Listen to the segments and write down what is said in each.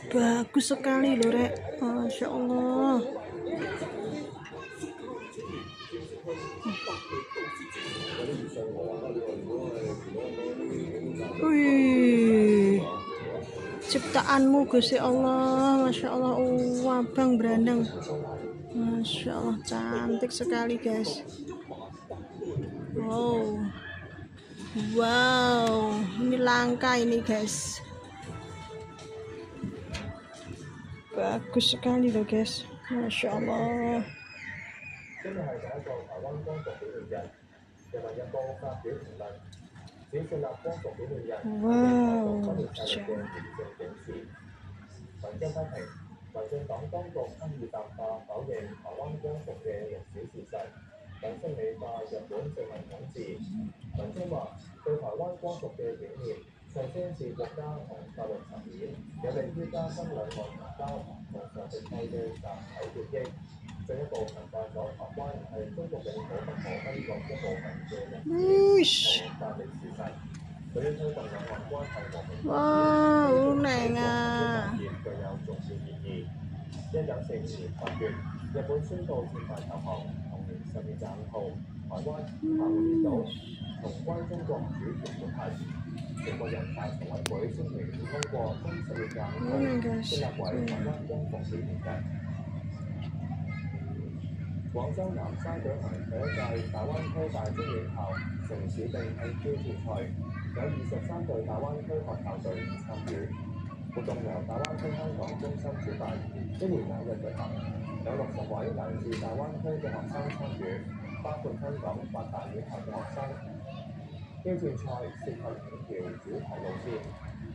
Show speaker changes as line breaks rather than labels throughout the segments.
Bagus sekali loh, Rek. Masya Allah. Wih, ciptaanmu Gusti Allah, Masya Allah. Abang berandang, Masya Allah, cantik sekali guys. Wow, ini langka ini guys. Bagus sekali loh guys, Masya Allah. Wow,
民進黨當局刻意淡化否認台灣光復嘅歷史事實，等心美化日本殖民統治。民眾話對台灣光復嘅表現上升至國家同法律層面，有利於加深兩岸同胞同常敵對嘅集體權益，進一步強化咗台灣係中國領土不可分割一部分嘅歷史同法律事實。對於推動兩岸關係和平發展，
好靚啊！
具有重要意義。1945年8月，日本宣布戰敗投降。同年10月25號，台灣澎湖島重歸中國主權管轄。全國人大常委會星期五通過今10月25號設立為台灣光復紀念日。廣州南沙舉行第一屆大灣區大專院校城市並慶挑戰賽，有23隊大灣區學校隊伍參與。活動由大灣區香港中心主辦，一連2日舉行，有60位來自大灣區嘅學生參與，包括香港8大院校嘅學生。挑戰賽涉及5條主題路線，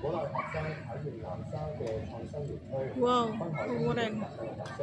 鼓勵學生體驗南沙嘅創新園區、濱海公園等嘅特色。